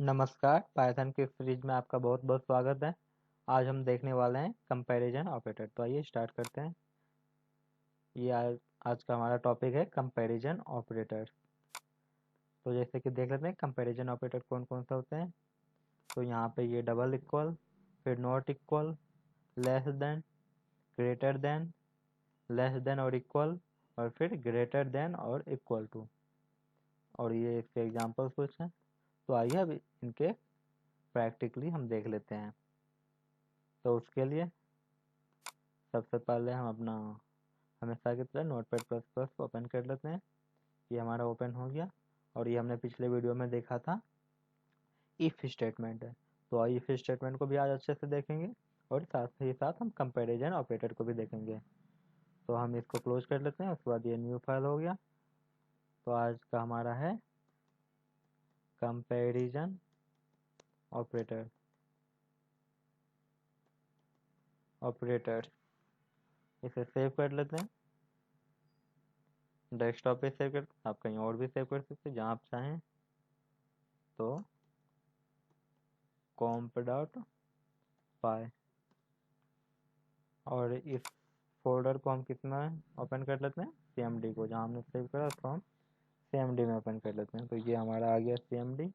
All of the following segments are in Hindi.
नमस्कार, पाइथन की सीरीज में आपका बहुत बहुत स्वागत है। आज हम देखने वाले हैं कंपैरिजन ऑपरेटर। तो आइए स्टार्ट करते हैं। ये आज का हमारा टॉपिक है कंपैरिजन ऑपरेटर। तो जैसे कि देख लेते हैं कंपैरिजन ऑपरेटर कौन कौन से होते हैं। तो यहाँ पे ये डबल इक्वल, फिर not equal, less than, greater than, less than or equal, और फिर greater than or equal to. और ये इसके एग्जाम्पल्स कुछ हैं। तो आइए अब इनके प्रैक्टिकली हम देख लेते हैं। तो उसके लिए सबसे पहले हम अपना हमेशा की तरह नोटपैड प्लस प्लस को ओपन कर लेते हैं। ये हमारा ओपन हो गया। और ये हमने पिछले वीडियो में देखा था इफ स्टेटमेंट है। तो आइए इफ स्टेटमेंट को भी आज अच्छे से देखेंगे और साथ ही साथ हम कंपैरिजन ऑपरेटर को भी देखेंगे। तो हम इसको क्लोज कर लेते हैं। उसके बाद ये न्यू फाइल हो गया। तो आज का हमारा है कंपैरिजन ऑपरेटर ऑपरेटर इसे सेव कर लेते हैं। डेस्कटॉप पे सेव कर, आप कहीं और भी सेव कर सकते हैं जहाँ आप चाहें। तो कॉम्प डॉट पाई, और इस फोल्डर को हम कितना ओपन कर लेते हैं, CMD को, जहाँ हमने सेव करा उसको हम CMD में ओपन कर लेते हैं। तो ये हमारा आ गया CMD।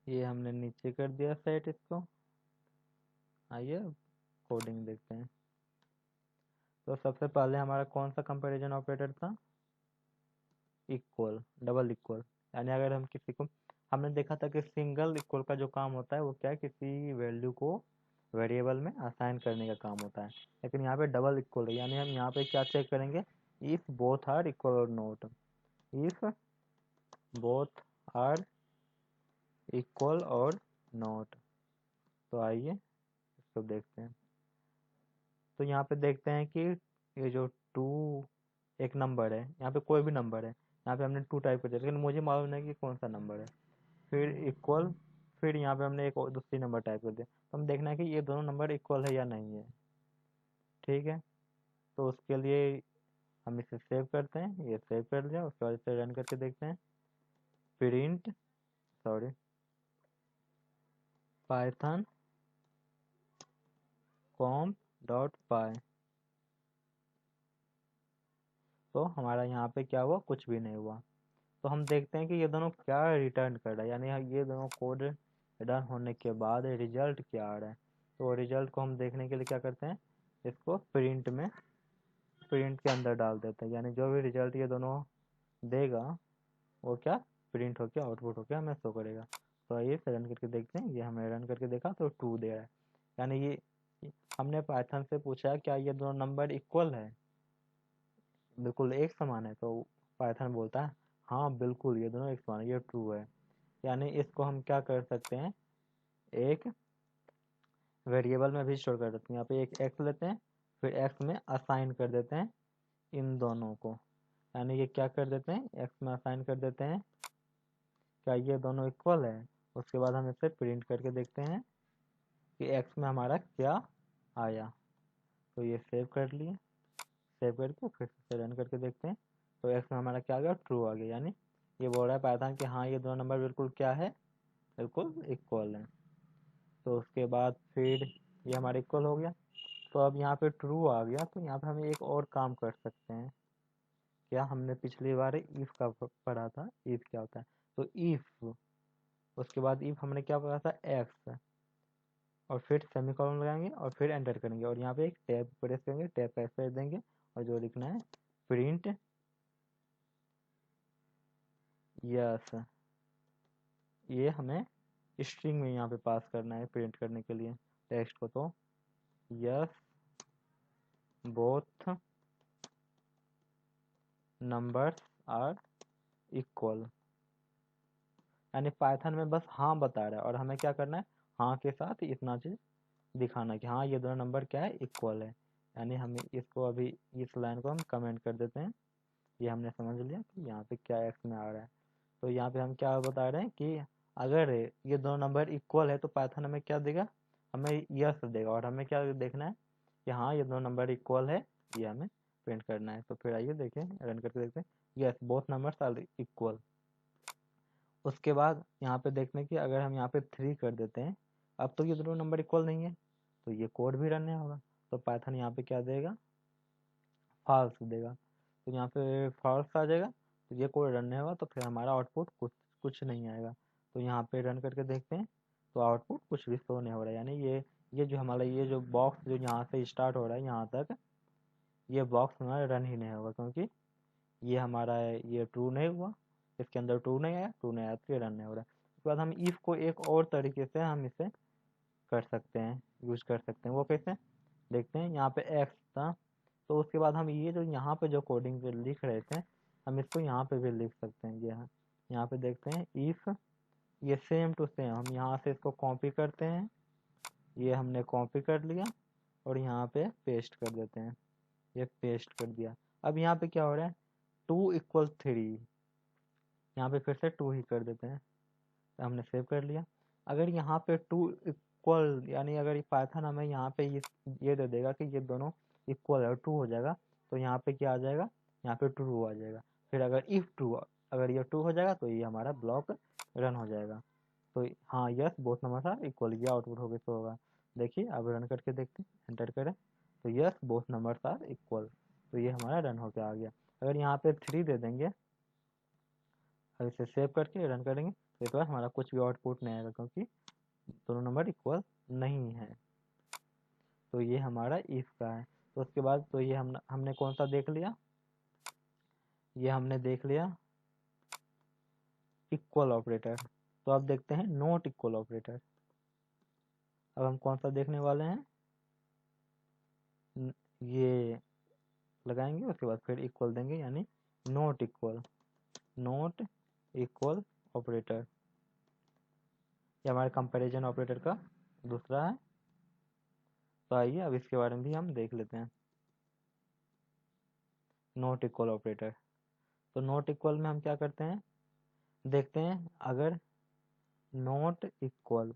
ये हमने नीचे कर दिया सेट इसको। आइए कोडिंग देखते हैं। तो सबसे पहले हमारा कौन सा कंपैरिजन ऑपरेटर था, इक्वल, डबल इक्वल। यानी अगर हम किसी को, हमने देखा था कि सिंगल इक्वल का जो काम होता है वो क्या है, किसी वैल्यू को वेरिएबल में असाइन करने का काम होता है। लेकिन यहाँ पे डबल इक्वल है, यानी हम यहाँ पे क्या चेक करेंगे, if both are equal or not. If both are equal or not. तो आइए इसको देखते हैं। तो यहाँ पे देखते हैं कि ये जो टू एक नंबर है, यहाँ पे कोई भी नंबर है, यहाँ पे हमने टू टाइप कर दिया लेकिन मुझे मालूम नहीं कि कौन सा नंबर है। फिर इक्वल, फिर यहाँ पे हमने एक और दूसरी नंबर टाइप कर दिया। तो हम देखना है कि ये दोनों नंबर इक्वल है या नहीं है। ठीक है। तो उसके लिए हम इसे सेव करते हैं। ये सेव कर लिया। उसके बाद इसे रन करके देखते हैं। प्रिंट, सॉरी, पाइथन कॉम्प डॉट पाई। तो हमारा यहाँ पे क्या हुआ, कुछ भी नहीं हुआ। तो हम देखते हैं कि ये दोनों क्या रिटर्न कर रहा है, यानी ये दोनों कोड रन होने के बाद रिजल्ट क्या आ रहा है। तो रिजल्ट को हम देखने के लिए क्या करते हैं, इसको प्रिंट के अंदर डाल देते हैं। यानी जो भी रिजल्ट ये दोनों देगा वो क्या, प्रिंट होकर आउटपुट होकर हमें शो करेगा। तो आइए रन करके देखते हैं। ये हमने रन करके देखा तो ट्रू दे रहा है। यानी ये हमने पाइथन से पूछा क्या ये दोनों नंबर इक्वल है, बिल्कुल एक समान है। तो पाइथन बोलता है हाँ बिल्कुल ये दोनों एक समान है, ये ट्रू है। यानी इसको हम क्या कर सकते हैं, एक वेरिएबल में भी स्टोर कर सकते हैं। यहाँ पे एक एक्स लेते हैं, फिर एक्स में असाइन कर देते हैं इन दोनों को। यानी ये क्या कर देते हैं, एक्स में असाइन कर देते हैं क्या ये दोनों इक्वल है। उसके बाद हम इसे प्रिंट करके देखते हैं कि एक्स में हमारा क्या आया। तो ये सेव कर लिए। सेव करके फिर से रन करके देखते हैं। तो एक्स में हमारा क्या आ गया, ट्रू आ गया। यानी ये बोल रहा है पाइथन कि हाँ ये दोनों नंबर बिल्कुल क्या है, बिल्कुल इक्वल है। तो उसके बाद फिर ये हमारा इक्वल हो गया। तो अब यहाँ पे ट्रू आ गया। तो यहाँ पे हम एक और काम कर सकते हैं। क्या, हमने पिछली बार इफ का पढ़ा था, इफ क्या होता है। तो इफ, उसके बाद इफ हमने क्या पढ़ा था, एक्स, और फिर सेमीकोलन लगाएंगे और फिर एंटर करेंगे और यहाँ पे एक टैब प्रेस करेंगे, टैब प्रेस कर देंगे और जो लिखना है प्रिंट यस, ये हमें स्ट्रिंग में यहाँ पे पास करना है प्रिंट करने के लिए टेक्स्ट को। तो yes both numbers are equal. यानी पाइथन में बस हाँ बता रहा है और हमें क्या करना है, हाँ के साथ इतना चीज दिखाना कि हाँ ये दोनों नंबर क्या है, इक्वल है। यानी हम इसको अभी इस लाइन को हम कमेंट कर देते हैं। ये हमने समझ लिया कि यहाँ पे क्या एक्स में आ रहा है। तो यहाँ पे हम क्या बता रहे हैं कि अगर ये दोनों नंबर इक्वल है तो पाइथन हमें क्या देगा, हमें यस देगा। और हमें क्या देखना है कि हाँ ये दोनों नंबर इक्वल है, ये हमें प्रिंट करना है। तो फिर आइए देखें, रन करके देखते हैं। Yes both numbers are equal. उसके बाद यहाँ पे देखने की अगर हम यहाँ पे 3 कर देते हैं, अब तो ये दोनों नंबर इक्वल नहीं है तो ये कोड भी रन नहीं होगा। तो पाइथन यहाँ पे क्या देगा, फॉल्स देगा। तो यहाँ पे फॉल्स आ जाएगा तो ये कोड रन नहीं होगा, तो फिर हमारा आउटपुट कुछ नहीं आएगा। तो यहाँ पे रन करके देखते हैं तो आउटपुट कुछ भी शो नहीं हो रहा है। यानी ये जो हमारा ये जो बॉक्स जो यहाँ से स्टार्ट हो रहा है यहाँ तक, ये बॉक्स हमारा रन ही नहीं होगा, क्योंकि ये हमारा ये ट्रू नहीं हुआ, इसके अंदर ट्रू नहीं आया तो ये रन नहीं हो रहा है। उसके बाद हम इफ को एक और तरीके से हम इसे कर सकते हैं, यूज कर सकते हैं। वो कैसे देखते हैं, यहाँ पे एक्स था तो उसके बाद हम ये जो यहाँ पे जो कोडिंग पे लिख रहे थे हम इसको यहाँ पे भी लिख सकते हैं। ये यहाँ पे देखते हैं इफ, ये सेम टू सेम हम यहाँ से इसको कॉपी करते हैं, ये हमने कॉपी कर लिया और यहाँ पे पेस्ट कर देते हैं, ये पेस्ट कर दिया। अब यहाँ पे क्या हो रहा है, 2 = 3, यहाँ पे फिर से 2 ही कर देते हैं, तो हमने सेव कर लिया। अगर यहाँ पे 2 इक्वल, यानी अगर पाइथन हमें यहाँ पे ये दे देगा कि ये दोनों इक्वल है, 2 हो जाएगा, तो यहाँ पे क्या आ जाएगा, यहाँ पे ट्रू आ जाएगा। फिर अगर इफ ट्रू, अगर ये 2 हो जाएगा तो ये हमारा ब्लॉक रन हो जाएगा। तो हाँ, yes both numbers are equal, ये आउटपुट होगा तो होगा। देखिए अब रन करके देखते हैं, एंटर करें तो yes both numbers are equal, तो ये हमारा रन होके आ गया। अगर यहाँ पे 3 दे देंगे, अब इसे सेव करके रन करेंगे तो इस बार हमारा कुछ भी आउटपुट नहीं आएगा, क्योंकि दोनों नंबर इक्वल नहीं है। तो ये हमारा इफ का है। तो उसके बाद तो ये हमने कौन सा देख लिया, ये हमने देख लिया इक्वल ऑपरेटर। तो अब देखते हैं नॉट इक्वल ऑपरेटर। अब हम कौन सा देखने वाले हैं, ये लगाएंगे, उसके बाद फिर इक्वल देंगे, यानी नॉट इक्वल ऑपरेटर। ये हमारे कंपैरिजन ऑपरेटर का दूसरा है। तो आइए अब इसके बारे में भी हम देख लेते हैं, नॉट इक्वल ऑपरेटर। तो नॉट इक्वल में हम क्या करते हैं, देखते हैं अगर नॉट इक्वल,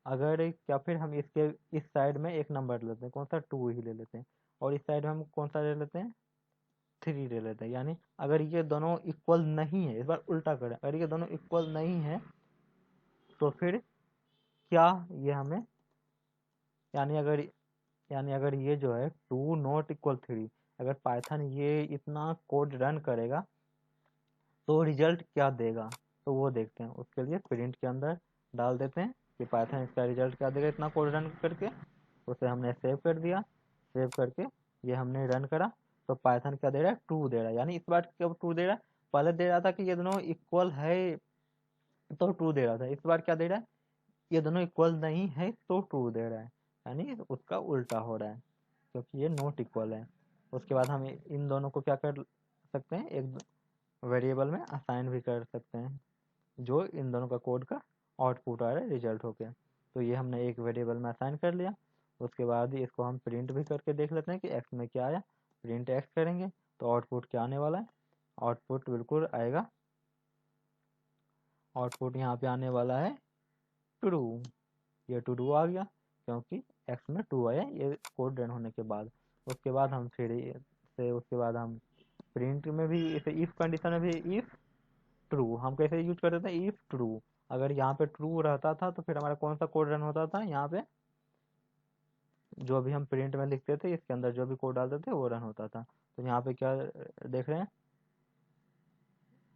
अगर या फिर हम इसके इस साइड में एक नंबर लेते हैं, कौन सा, 2 ही ले लेते हैं, और इस साइड में हम कौन सा ले लेते हैं, 3 ले लेते हैं। यानी अगर ये दोनों इक्वल नहीं है, इस बार उल्टा करें, अगर ये दोनों इक्वल नहीं है तो फिर क्या ये हमें, यानी अगर ये जो है 2 ≠ 3, अगर पाइथन ये इतना कोड रन करेगा तो रिजल्ट क्या देगा, तो वो देखते हैं। उसके लिए प्रिंट के अंदर डाल देते हैं कि पाइथन इसका रिजल्ट क्या देगा इतना कोड रन करके। उसे हमने सेव कर दिया, सेव करके ये हमने रन करा तो पाइथन क्या दे रहा है, 2 दे रहा है। यानी इस बार कब 2 दे रहा है, पहले दे रहा था कि ये दोनों इक्वल है तो 2 दे रहा था, इस बार क्या दे रहा है, ये दोनों इक्वल नहीं है तो 2 दे रहा है, यानी उसका उल्टा हो रहा है, क्योंकि ये नॉट इक्वल है। उसके बाद हम इन दोनों को क्या कर सकते हैं, एक वेरिएबल में असाइन भी कर सकते हैं, जो इन दोनों का कोड का आउटपुट आ रहा है रिजल्ट होके। तो ये हमने एक वेरिएबल में असाइन कर लिया। उसके बाद इसको हम प्रिंट भी करके देख लेते हैं कि एक्स में क्या आया। प्रिंट एक्स करेंगे तो आउटपुट क्या आने वाला है, आउटपुट बिल्कुल आएगा, आउटपुट यहाँ पे आने वाला है ट्रू। ये ट्रू आ गया क्योंकि एक्स में 2 आया ये कोड रन होने के बाद। उसके बाद हम फिर से उसके बाद हम प्रिंट में भी इसे इफ कंडीशन में भी इफ ट्रू हम कैसे यूज करते थे, इफ ट्रू, अगर यहाँ पे ट्रू रहता था तो फिर हमारा कौन सा कोड रन होता था, यहाँ पे जो भी हम प्रिंट में लिखते थे इसके अंदर जो भी कोड डालते थे वो रन होता था। तो यहाँ पे क्या देख रहे हैं,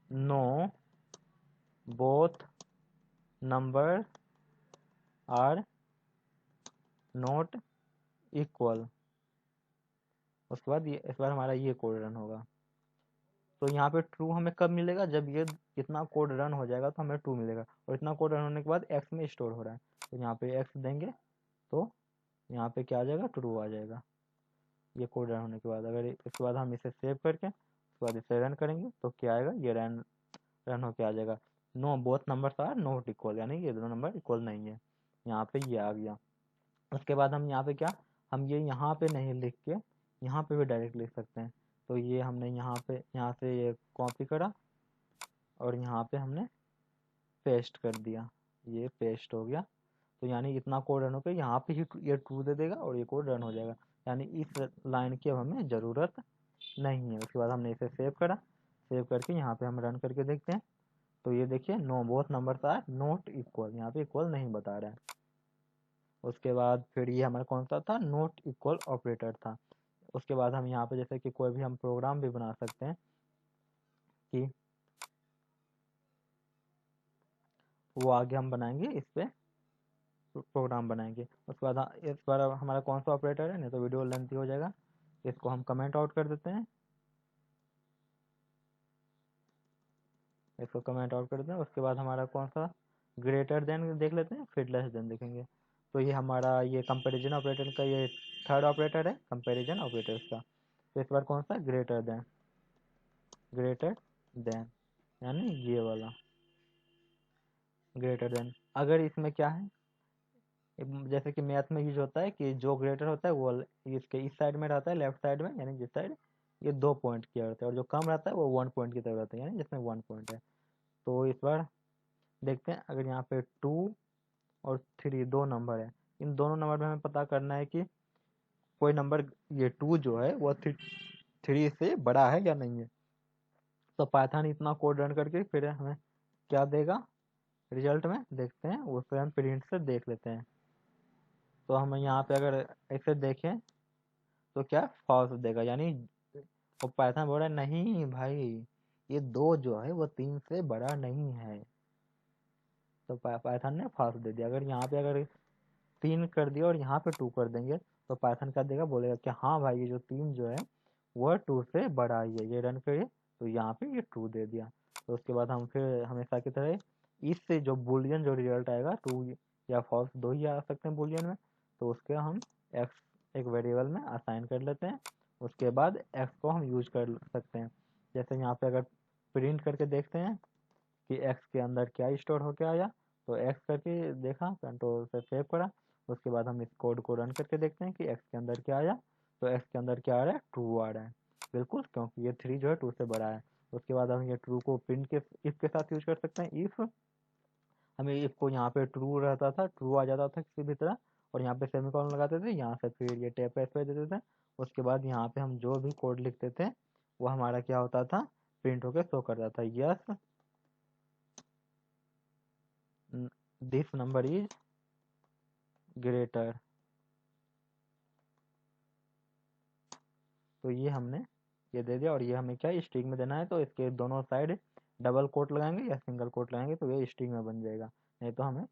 no both number are not equal. उसके बाद इस बार हमारा ये कोड रन होगा। तो यहाँ पे ट्रू हमें कब मिलेगा, जब ये इतना कोड रन हो जाएगा तो हमें ट्रू मिलेगा, और इतना कोड रन होने के बाद एक्स में स्टोर हो रहा है। तो यहाँ पे एक्स देंगे तो यहाँ पे क्या आ जाएगा, ट्रू आ जाएगा ये कोड रन होने के बाद। अगर इसके बाद हम इसे सेव करके उसके बाद इसे रन करेंगे तो क्या आएगा, ये रन होके आ जाएगा, no both numbers are not equal, यानी ये दोनों नंबर इक्वल नहीं है। यहाँ पे ये आ गया। उसके बाद हम यहाँ पे क्या, हम ये यहाँ पे नहीं लिख के यहाँ पे भी डायरेक्ट लिख सकते हैं। तो ये हमने यहाँ से ये कॉपी करा और यहाँ पे हमने पेस्ट कर दिया, ये पेस्ट हो गया। तो यानी इतना कोड रन होकर यहाँ पे ही ये ट्रू दे देगा और ये कोड रन हो जाएगा, यानी इस लाइन की अब हमें ज़रूरत नहीं है। उसके बाद हमने इसे सेव करा, सेव करके यहाँ पे हम रन करके देखते हैं तो ये देखिए no both numbers are not equal, यहाँ पे इक्वल नहीं बता रहा है। उसके बाद फिर ये हमारा कौन सा था, नॉट इक्वल ऑपरेटर था। उसके बाद हम यहाँ पे जैसे कि कोई भी हम प्रोग्राम भी बना सकते हैं कि वो आगे हम बनाएंगे, इस पे प्रोग्राम बनाएंगे। उसके बाद इस बार हमारा कौन सा ऑपरेटर है, नहीं तो वीडियो लेंथी हो जाएगा। इसको हम कमेंट आउट कर देते हैं, इसको कमेंट आउट कर देते हैं। उसके बाद हमारा कौन सा ग्रेटर देन देख लेते हैं, फिर लेस देन देखेंगे। तो ये हमारा ये कंपैरिजन ऑपरेटर का ये थर्ड ऑपरेटर है, कंपैरिजन ऑपरेटर का। तो इस बार कौन सा ग्रेटर देन, ग्रेटर देन यानी ये वाला ग्रेटर देन। अगर इसमें क्या है, जैसे कि मैथ में यूज होता है कि जो ग्रेटर होता है वो इसके इस साइड में रहता है, लेफ्ट साइड में, यानी जिस साइड ये 2 पॉइंट की रहता है, और जो कम रहता है वो 1 पॉइंट की तरफ रहता है, यानी जिसमें 1 पॉइंट है। तो इस बार देखते हैं, अगर यहाँ पे 2 और 3 दो नंबर है, इन दोनों नंबर में हमें पता करना है कि कोई नंबर ये 2 जो है वो 3 से बड़ा है या नहीं है। तो पाइथन इतना कोड रन करके फिर हमें क्या देगा रिजल्ट में, देखते हैं उसे हम प्रिंट से देख लेते हैं। तो हम यहाँ पे अगर ऐसे देखें तो क्या फॉल्स देगा, यानी वो पाइथन बोल रहा है नहीं भाई, ये 2 जो है वो 3 से बड़ा नहीं है। तो पाइथन ने फॉल्स दे दिया। अगर यहाँ पे अगर 3 कर दिया और यहाँ पे 2 कर देंगे तो पाइथन क्या देगा, बोलेगा कि हाँ भाई ये जो 3 जो है वह 2 से बड़ा ही है, ये रन करिए। तो यहाँ पे ये ट्रू दे दिया। तो उसके बाद हम फिर हमेशा की तरह इससे जो बुलियन जो रिजल्ट आएगा, ट्रू या फॉल्स दो ही आ सकते हैं बुलियन में, तो उसके हम एक्स एक वेरिएबल में असाइन कर लेते हैं। उसके बाद एक्स को हम यूज कर सकते हैं। जैसे यहाँ पे अगर प्रिंट करके देखते हैं कि एक्स के अंदर क्या स्टोर होके आया, तो एक्स करके देखा, कंट्रोल से सेव करा। उसके बाद हम इस कोड को रन करके देखते हैं कि एक्स के अंदर क्या आया। तो एक्स के अंदर क्या आ रहा है, ट्रू आ रहा है बिल्कुल, क्योंकि ये 3 जो है 2 से बड़ा है। उसके बाद हम ये ट्रू को प्रिंट के इफ के साथ यूज कर सकते हैं। इफ हमें इफ को यहाँ पे ट्रू रहता था, ट्रू आ जाता था किसी भी तरह, और यहाँ पे सेमीकोलन लगाते थे, यहाँ से फिर ये टैप पे देते थे। उसके बाद यहाँ पे हम जो भी कोड लिखते थे वो हमारा क्या होता था, प्रिंट होकर शो करता था, yes this number is greater. तो ये हमने ये दे दिया, और ये हमें क्या स्ट्रिंग में देना है, तो इसके दोनों साइड डबल कोट लगाएंगे या सिंगल कोट लगाएंगे तो ये स्ट्रिंग में बन जाएगा, नहीं तो हमें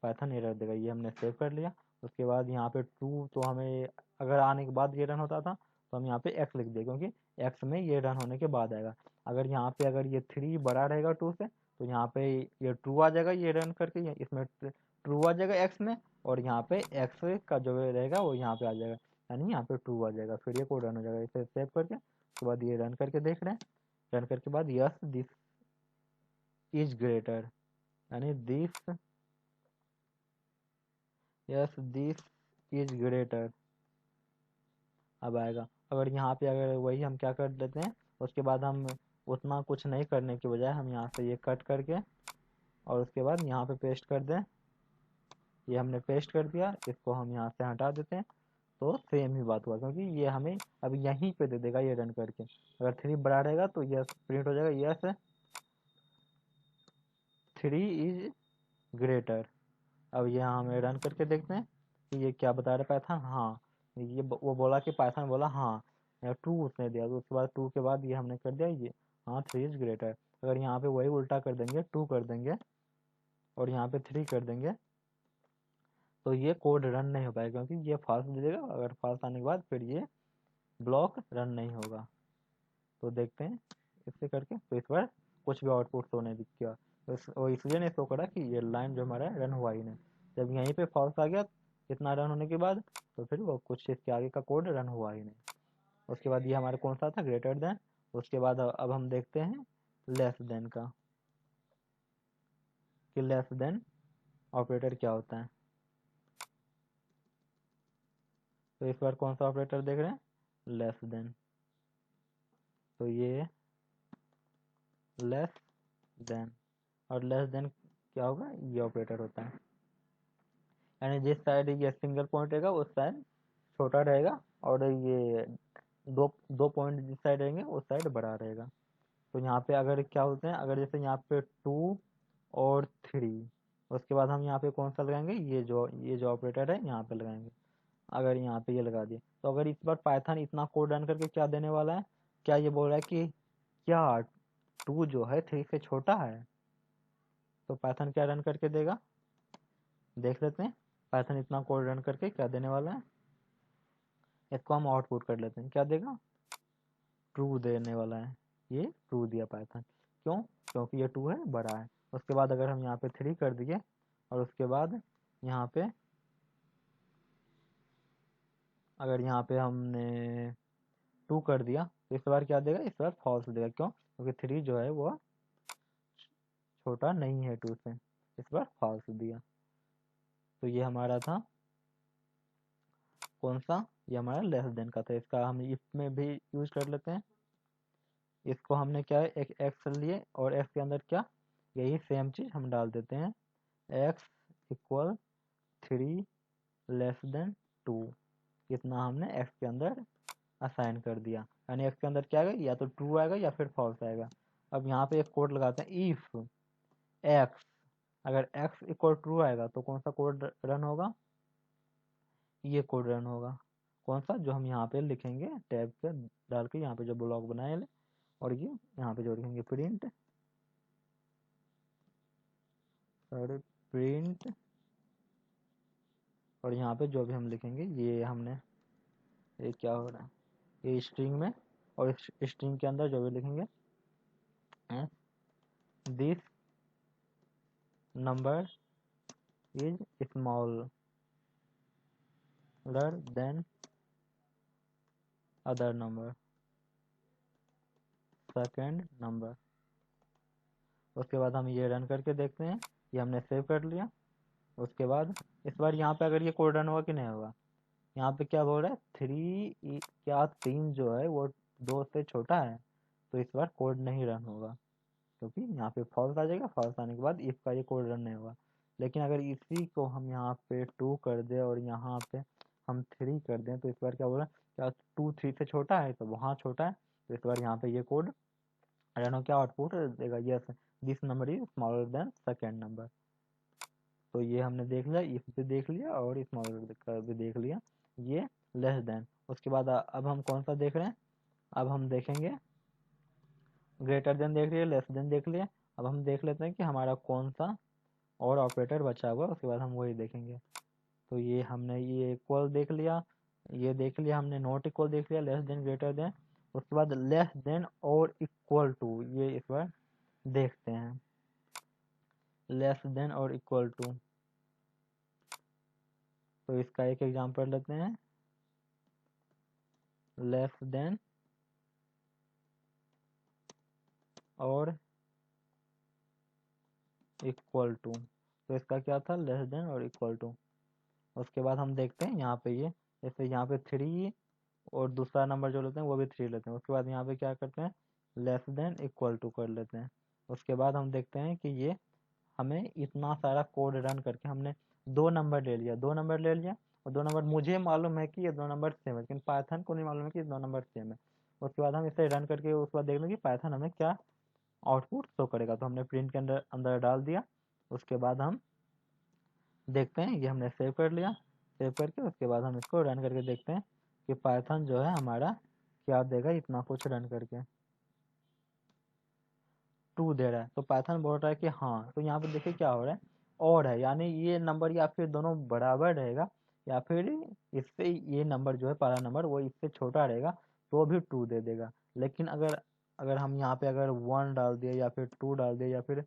पाइथन एरर देगा। ये हमने सेव कर लिया। उसके बाद यहाँ पे ट्रू, तो हमें अगर आने के बाद ये रन होता था तो हम यहाँ पे एक्स लिख दें, क्योंकि एक्स में ये रन होने के बाद आएगा। अगर यहाँ पे अगर ये 3 बड़ा रहेगा 2 से, तो यहाँ पे ये ट्रू आ जाएगा, ये रन करके इसमें ट्रू आ जाएगा एक्स में, और यहाँ पे एक्स का जो रहेगा वो यहाँ पे आ जाएगा, यानी यहाँ पे ट्रू आ जाएगा। फिर ये कोड रन हो जाएगा। इसे सेव करके उसके बाद ये रन करके देख रहे हैं, रन करके बाद यस दिस इज ग्रेटर, यानी this yes this is greater अब आएगा। अगर यहाँ पे अगर वही हम क्या कर देते हैं, उसके बाद हम उतना कुछ नहीं करने की बजाय हम यहाँ से ये कट करके और उसके बाद यहाँ पे पेस्ट कर दें। ये हमने पेस्ट कर दिया, इसको हम यहाँ से हटा देते हैं। तो सेम ही बात हुआ, क्योंकि ये हमें अब यहीं पे दे देगा ये रन करके। अगर 3 बड़ा रहेगा तो यस प्रिंट हो जाएगा, यस 3 इज ग्रेटर। अब यहाँ हमें रन करके देखते हैं कि ये क्या बता रहा है पाइथन, हाँ ये वो बोला कि पाइथन बोला हाँ, ट्रू उसने दिया। तो उसके बाद 2 के बाद ये हमने कर दिया ये, हाँ 3 इज ग्रेटर। अगर यहाँ पे वही उल्टा कर देंगे, 2 कर देंगे और यहाँ पे 3 कर देंगे, तो ये कोड रन नहीं हो पाएगा, क्योंकि ये फॉल्स दे देगा। अगर फॉल्स आने के बाद फिर ये ब्लॉक रन नहीं होगा। तो देखते हैं इससे करके, तो इस बार कुछ भी आउटपुट शो नहीं दिखा। और इसलिए नहीं शो करा कि ये लाइन जो हमारा रन हुआ ही नहीं। जब यहीं पे फॉल्स आ गया इतना रन होने के बाद, तो फिर वो कुछ इसके आगे का कोड रन हुआ ही नहीं। उसके बाद ये हमारा कौन सा था, ग्रेटर देन। उसके बाद अब हम देखते हैं लेस देन का, कि लेस देन ऑपरेटर क्या होता है। तो इस बार कौन सा ऑपरेटर देख रहे हैं, लेस देन। तो ये लेस देन, और लेस देन क्या होगा, ये ऑपरेटर होता है, यानी जिस साइड ये सिंगल पॉइंट रहेगा उस साइड छोटा रहेगा, और ये दो दो पॉइंट जिस साइड रहेंगे उस साइड बड़ा रहेगा। तो यहाँ पे अगर क्या होते हैं, अगर जैसे यहाँ पे 2 और 3, उसके बाद हम यहाँ पे कौन सा लगाएंगे, ये जो ऑपरेटर है यहाँ पे लगाएंगे। अगर यहाँ पे ये लगा दिए, तो अगर इस बार पाइथन इतना कोड रन करके क्या देने वाला है, क्या ये बोल रहा है कि क्या 2 जो है 3 से छोटा है, तो पाइथन क्या रन करके देगा, देख लेते हैं पाइथन इतना कोड रन करके क्या देने वाला है। इसको हम आउटपुट कर लेते हैं, क्या देगा, ट्रू देने वाला है। ये ट्रू दिया पाइथन, क्यों, क्योंकि ये 2 है, बड़ा है। उसके बाद अगर हम यहाँ पे 3 कर दिए और उसके बाद यहाँ पे अगर यहाँ पे हमने 2 कर दिया, तो इस बार क्या देगा, इस बार फॉल्स देगा, क्यों, क्योंकि 3 जो है वो छोटा नहीं है 2 से, इस बार फॉल्स दिया। तो ये हमारा था कौन सा, ये हमारा लेस देन का था। इसका हम इफ में भी यूज कर लेते हैं। इसको हमने क्या है, एक एक्स लिए और एक्स के अंदर क्या, यही सेम चीज हम डाल देते हैं, एक्स इक्वल 3 लेस देन 2, इतना हमने एक्स के अंदर असाइन कर दिया। यानी एक्स के अंदर क्या आएगा, या तो ट्रू आएगा या फिर फॉल्स आएगा। अब यहाँ पे एक कोड लगाते हैं, इफ एक्स, अगर एक्स इक्वल ट्रू आएगा तो कौन सा कोड रन होगा, ये कोड रन होगा। कौन सा, जो हम यहाँ पे लिखेंगे टैब पे डाल के, यहाँ पे जो ब्लॉक बनाए और ये यहाँ पे जो लिखेंगे प्रिंट, प्रिंट, और यहाँ पे जो भी हम लिखेंगे, ये हमने, ये क्या हो रहा है, ये स्ट्रिंग में, और इस स्ट्रिंग के अंदर जो भी लिखेंगे, this number is smaller than other number, second number. उसके बाद हम ये रन करके देखते हैं, ये हमने सेव कर लिया। उसके बाद इस बार यहाँ पे अगर ये कोड रन होगा कि नहीं होगा, यहाँ पे क्या बोल रहा है, 3 क्या 3 जो है वो 2 से छोटा है, तो इस बार कोड नहीं रन होगा, क्योंकि यहाँ पे फॉल्स आ जाएगा। फॉल्स आने के बाद इफ का ये कोड रन नहीं होगा। लेकिन अगर इसी को हम यहाँ पे 2 कर दे और यहाँ पे हम 3 कर दें, तो इस बार क्या बोल रहा है, क्या 2 3 से छोटा है, तो वहाँ छोटा है, तो इस बार यहाँ पे ये कोड रन हो, क्या आउटपुट देगा, yes this number is smaller than second number. तो ये हमने देख लिया, इफ भी देख लिया और स्मॉलर का भी देख लिया, ये लेस देन। उसके बाद अब हम कौन सा देख रहे हैं, अब हम देखेंगे ग्रेटर देन देख लिए, लेस देन देख लिए। अब हम देख लेते हैं कि हमारा कौन सा और ऑपरेटर बचा हुआ है, उसके बाद हम वही देखेंगे। तो ये हमने ये इक्वल देख लिया, ये देख लिया हमने, नॉट इक्वल देख लिया, लेस देन ग्रेटर देन। उसके बाद less than or equal to, ये इस बार देखते हैं, less than or equal to. तो इसका एक एग्जांपल लेते हैं, less than or equal to. तो इसका क्या था, less than or equal to. उसके बाद हम देखते हैं यहाँ पे, ये जैसे यहाँ पे 3 और दूसरा नंबर जो लेते हैं वो भी 3 लेते हैं। उसके बाद यहाँ पे क्या करते हैं, लेस देन इक्वल टू कर लेते हैं। उसके बाद हम देखते हैं कि ये हमें इतना सारा कोड रन करके हमने 2 नंबर ले लिया, 2 नंबर ले लिया, और 2 नंबर मुझे मालूम है कि ये 2 नंबर सेम है, लेकिन पाइथन को नहीं मालूम है कि ये 2 नंबर सेम है। उसके बाद हम इसे रन करके उसके बाद देख लेंगे पाइथन हमें क्या आउटपुट शो करेगा। तो हमने प्रिंट के अंदर अंदर डाल दिया। उसके बाद हम देखते हैं, ये हमने सेव कर लिया। सेव करके उसके बाद हम इसको रन करके देखते हैं कि पाइथन जो है हमारा क्या देगा, इतना कुछ रन करके 2 दे रहा है। तो पाइथन बोल रहा है कि हाँ, तो यहाँ पे देखिए क्या हो रहा है, और है, यानी ये नंबर या फिर दोनों बराबर रहेगा, या फिर इससे ये नंबर जो है पहला नंबर वो इससे छोटा रहेगा, तो भी 2 दे देगा। लेकिन अगर अगर हम यहाँ पे अगर 1 डाल दिए या फिर 2 डाल दिए या फिर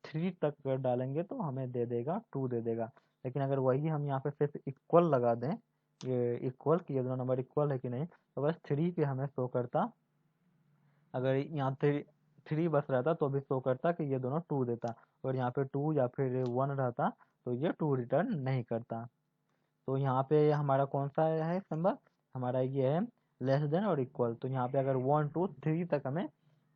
3 तक अगर डालेंगे तो हमें दे देगा, 2 दे देगा। लेकिन अगर वही हम यहाँ पे सिर्फ इक्वल लगा दें, ये इक्वल कि ये दोनों नंबर इक्वल है कि नहीं, तो बस 3 पे हमें शो करता। अगर यहाँ 3 बस रहता तो भी शो करता कि ये दोनों 2 देता, और यहाँ पे 2 या फिर 1 रहता तो ये 2 रिटर्न नहीं करता। तो यहाँ पे हमारा कौन सा है सिंबल, हमारा ये है लेस देन और इक्वल। तो यहाँ पे अगर 1 2 3 तक हमें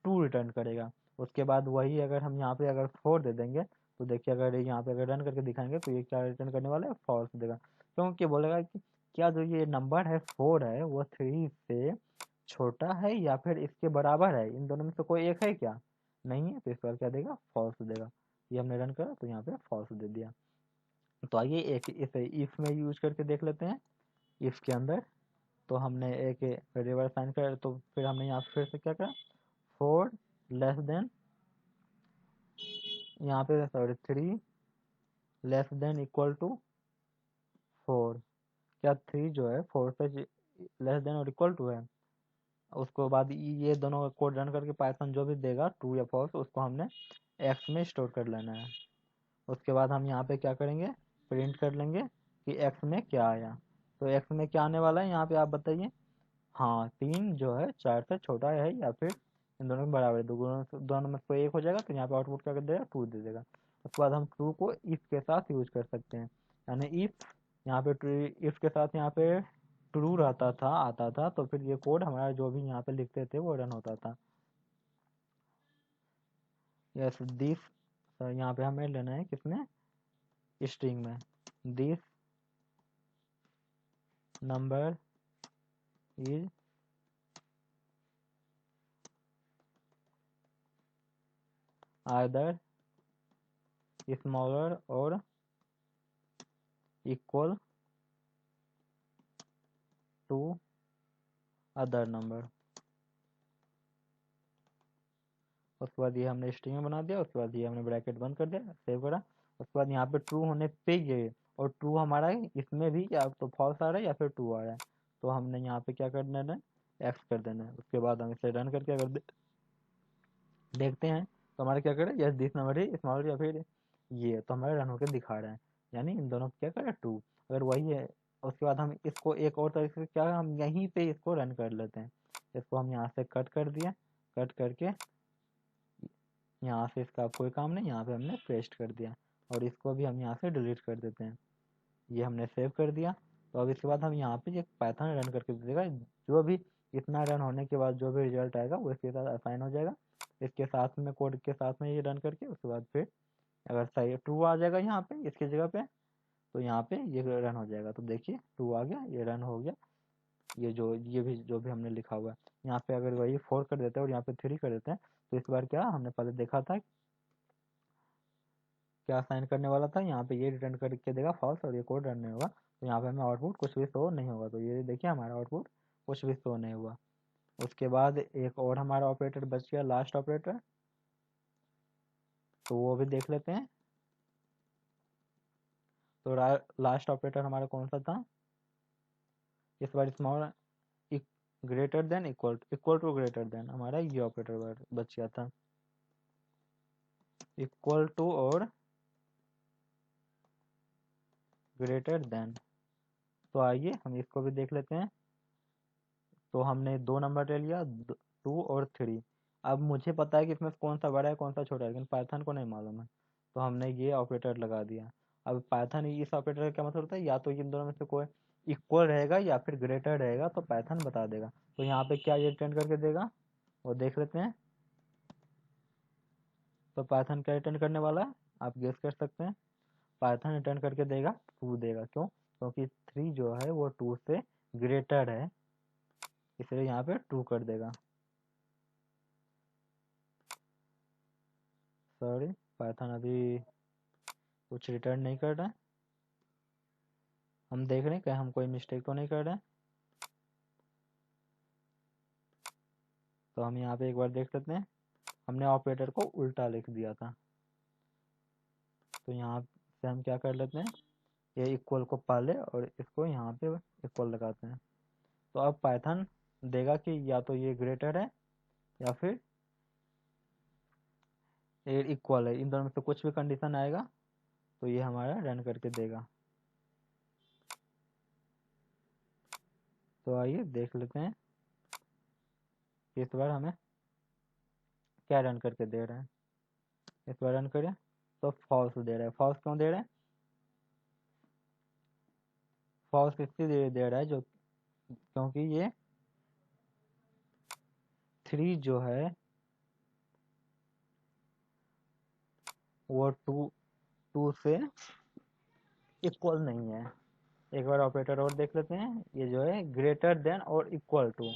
2 रिटर्न करेगा। उसके बाद वही अगर हम यहाँ पे अगर 4 दे देंगे, तो देखिए अगर यहाँ पे अगर रन करके दिखाएंगे तो ये क्या रिटर्न करने वाला है, फॉल्स देगा। क्योंकि बोलेगा कि क्या जो ये नंबर है 4 है वो 3 से छोटा है या फिर इसके बराबर है, इन दोनों में से कोई एक है क्या? नहीं है, तो इस बार क्या देगा? फॉल्स देगा। ये हमने रन करा तो यहाँ पे फॉल्स दे दिया। तो आइए एक इसे इफ में यूज करके देख लेते हैं। इफ के अंदर तो हमने एक रिवर्स साइन कर, तो फिर हमने यहाँ पे फिर से क्या करा, 4 लेस देन, यहाँ पे sorry 3 less than equal to 4। क्या 3 जो है 4 से less than or equal to है? उसके बाद ये दोनों कोड रन करके पाइथन जो भी देगा ट्रू या फॉल्स, उसको हमने एक्स में स्टोर कर लेना है। उसके बाद हम यहाँ पे क्या करेंगे, प्रिंट कर लेंगे कि एक्स में क्या आया। तो एक्स में क्या आने वाला है यहाँ पे आप बताइए। हाँ, 3 जो है 4 से छोटा है या फिर इन दोनों के बराबर है, दोनों में से कोई एक हो जाएगा, तो यहाँ पे आउटपुट क्या कर देगा, ट्रू दे देगा। उसके बाद हम ट्रू को इफ के साथ यूज कर सकते हैं, यानी इफ यहाँ पे इफ के साथ यहाँ पे ट्रू रहता था, आता था, तो फिर ये कोड हमारा जो भी यहाँ पे लिखते थे वो रन होता था। यस दिस, यहाँ पे हमें लेना है किसमें, स्ट्रिंग में। This number is either smaller और इक्वल टू अदर नंबर। उसके बाद ये हमने स्ट्रिंग में बना दिया, उसके बाद ये हमने ब्रैकेट बंद कर दिया, सेव करा। उसके बाद यहाँ पे ट्रू होने पे ये, और ट्रू हमारा इसमें भी या तो फॉल्स आ रहा है या फिर ट्रू आ रहा है, तो हमने यहाँ पे क्या कर देना है, एक्स कर देना है। उसके बाद हम इसे रन करके अगर देखते हैं तो हमारा क्या करे, यस दिस नंबर है स्मॉल या फिर ये, तो हमारा रन होकर दिखा रहा है, यानी इन दोनों को क्या करे, ट्रू। अगर वही है, उसके बाद हम इसको एक और तरीके से क्या, हम यहीं पे इसको रन कर लेते हैं। इसको हम यहाँ से कट कर दिया, कट करके यहाँ से इसका अब कोई काम नहीं, यहाँ पे हमने पेस्ट कर दिया, और इसको भी हम यहाँ से डिलीट कर देते हैं। ये हमने सेव कर दिया। तो अब इसके बाद हम यहाँ पे एक पाइथन रन करके देगा, जो भी इतना रन होने के बाद जो भी रिजल्ट आएगा वो इसके साथ असाइन हो जाएगा, इसके साथ में कोड के साथ में ये रन करके। उसके बाद फिर अगर सही ट्रू आ जाएगा यहाँ पे इसकी जगह पे, तो यहाँ पे ये रन हो जाएगा। तो देखिए ट्रू आ गया, ये रन हो गया। ये भी जो भी हमने लिखा हुआ है, यहाँ पे अगर वही 4 कर देते हैं और यहाँ पे 3 कर देते हैं, तो इस बार क्या हमने पहले देखा था, क्या साइन करने वाला था, यहाँ पे ये रिटर्न करके देगा फॉल्स, और ये कोड रन नहीं होगा, तो यहाँ पे हमें आउटपुट कुछ भी शो नहीं होगा। तो ये देखिए हमारा आउटपुट कुछ भी शो नहीं हुआ। उसके बाद एक और हमारा ऑपरेटर बच गया, लास्ट ऑपरेटर, तो वो भी देख लेते हैं। तो लास्ट ऑपरेटर हमारा कौन सा था, इस बार small greater than equal to greater than, हमारा ये ऑपरेटर बच गया था, इक्वल टू और ग्रेटर देन। तो आइए हम इसको भी देख लेते हैं। तो हमने 2 नंबर ले लिया, 2 और 3। अब मुझे पता है कि इसमें कौन सा बड़ा है कौन सा छोटा है, लेकिन पाइथन को नहीं मालूम है, तो हमने ये ऑपरेटर लगा दिया। अब पाइथन इस ऑपरेटर का क्या मतलब होता है, या तो इन दोनों में से कोई इक्वल रहेगा या फिर ग्रेटर रहेगा, तो पाइथन बता देगा। तो यहाँ पे क्या ये रिटर्न करके देगा वो देख लेते हैं। तो पाइथन क्या रिटर्न करने वाला है, आप गेस कर सकते हैं। पाइथन रिटर्न करके देगा ट्रू देगा, क्यों, क्योंकि 3 जो है वो 2 से ग्रेटर है, इसलिए यहाँ पे ट्रू कर देगा। सॉरी, पाइथन अभी कुछ रिटर्न नहीं कर रहा है, हम देख रहे हैं कि हम कोई मिस्टेक तो नहीं कर रहे हैं। तो हम यहाँ पे एक बार देख लेते हैं, हमने ऑपरेटर को उल्टा लिख दिया था। तो यहाँ से हम क्या कर लेते हैं, ये इक्वल को पहले और इसको यहाँ पे इक्वल लगाते हैं। तो अब पाइथन देगा कि या तो ये ग्रेटर है या फिर ये इक्वल है, इन दोनों में से कुछ भी कंडीशन आएगा तो ये हमारा रन करके देगा। तो आइए देख लेते हैं कि इस बार हमें क्या रन करके दे रहे हैं। इस बार रन करें तो फॉल्स दे रहा है। फॉल्स क्यों दे रहा है, फॉल्स इसलिए दे रहा है जो, क्योंकि ये 3 जो है वो 2 से इक्वल नहीं है। एक बार ऑपरेटर और देख लेते हैं, ये जो है greater than or equal to,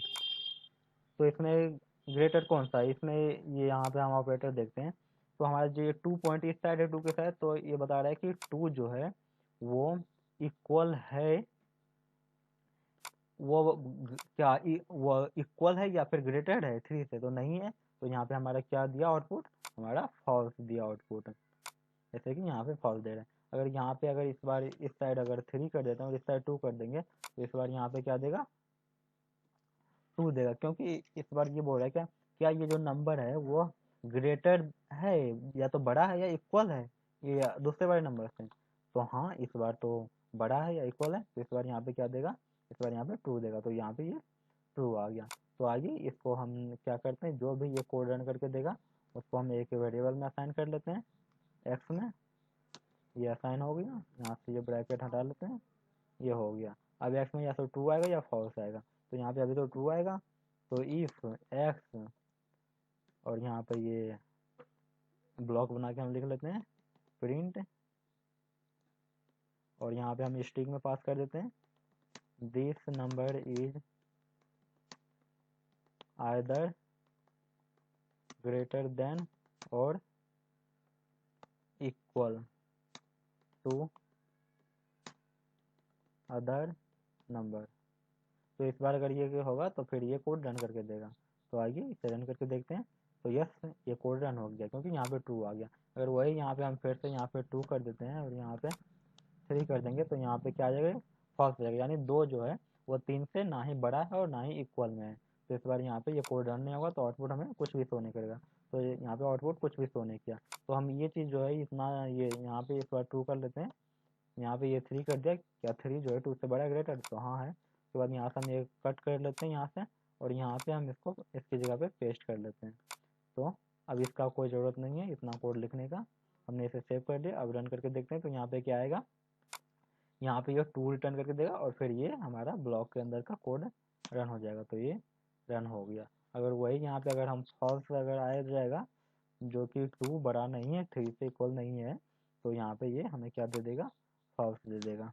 तो इसमें ग्रेटर कौन सा है, इसमें ये यहाँ पे हम ऑपरेटर देखते हैं। तो हमारा जो 2 पॉइंट इस साइड है 2 के साइड, तो ये बता रहा है कि 2 जो है वो इक्वल है, वो इक्वल है या फिर ग्रेटर है 3 से, तो नहीं है। तो यहाँ पे हमारा क्या दिया आउटपुट, हमारा फॉल्स दिया आउटपुट, जैसे कि यहाँ पे फॉल्स दे रहा है। अगर यहाँ पे अगर इस बार इस साइड अगर 3 कर देते हैं और इस साइड 2 कर देंगे, तो इस बार यहाँ पे क्या देगा, 2 देगा, क्योंकि इस बार ये बोल रहा है क्या, क्या ये जो नंबर है वो ग्रेटर है, या तो बड़ा है या इक्वल है ये दूसरे वाले नंबर से। तो हाँ, इस बार तो बड़ा है या इक्वल है, तो इस बार यहाँ पे क्या देगा, इस बार यहाँ पे 2 देगा, तो यहाँ पे ये ट्रू आ गया। तो आइए इसको हम क्या करते हैं, जो भी ये कोड रन करके देगा उसको हम एक वेरिएबल में असाइन कर लेते हैं, एक्स में। ये असाइन हो गया, यहाँ से ये ब्रैकेट हटा लेते हैं, ये हो गया। अब एक्स में या तो ट्रू आएगा या फॉल्स आएगा, तो यहाँ पे अभी तो ट्रू आएगा। तो इफ एक्स, और यहाँ पे ये ब्लॉक बना के हम लिख लेते हैं प्रिंट, और यहाँ पे हम स्ट्रिंग में पास कर देते हैं this number is either greater than or equal to other number. तो इस बार अगर ये होगा तो फिर ये कोड रन करके देगा। तो आइए इसे रन करके देखते हैं। तो यस, ये कोड रन हो गया क्योंकि यहाँ पे ट्रू आ गया। अगर वही यहाँ पे हम फिर से यहाँ पे 2 कर देते हैं और यहाँ पे 3 कर देंगे, तो यहाँ पे क्या आ जाएगा, फॉल्स आ जाएगा, यानी 2 जो है वो 3 से ना ही बड़ा है और ना ही इक्वल में है। तो इस बार यहाँ पे ये कोड रन नहीं होगा, तो आउटपुट हमें कुछ भी शो नहीं करेगा। तो यहाँ पे आउटपुट कुछ भी शो नहीं किया। तो हम ये चीज़ जो है इतना, ये यहाँ पे इस बार 2 कर लेते हैं, यहाँ पे ये 3 कर दिया, क्या 3 जो है 2 से बड़ा ग्रेटर, तो हाँ है। उसके बाद यहाँ से हम ये कट कर लेते हैं यहाँ से, और यहाँ पे हम इसको इसकी जगह पे पेस्ट कर लेते हैं। तो अब इसका कोई ज़रूरत नहीं है इतना कोड लिखने का, हमने इसे सेव कर दिया। अब रन करके देखते हैं, तो यहाँ पे क्या आएगा, यहाँ पे ये 2 रिटर्न करके देगा और फिर ये हमारा ब्लॉक के अंदर का कोड रन हो जाएगा। तो ये रन हो गया। अगर वही यहाँ पे अगर हम फॉल्स अगर आ जाएगा, जो कि 2 बड़ा नहीं है, 3 से इक्वल नहीं है, तो यहाँ पे ये हमें क्या दे देगा, फॉल्स दे देगा।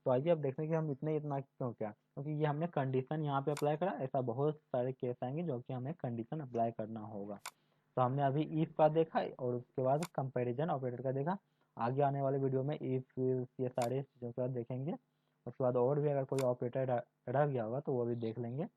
तो आइए अब देखते हैं कि हम इतना क्यों क्या, क्योंकि ये हमने कंडीशन यहाँ पे अप्लाई करा। ऐसा बहुत सारे केस आएंगे जो कि हमें कंडीशन अप्लाई करना होगा। तो हमने अभी इफ का देखा और उसके बाद कंपैरिजन ऑपरेटर का देखा। आगे आने वाले वीडियो में इफ ये सारे चीज़ों के बाद देखेंगे। उसके बाद और भी अगर कोई ऑपरेटर रह गया होगा तो वो भी देख लेंगे।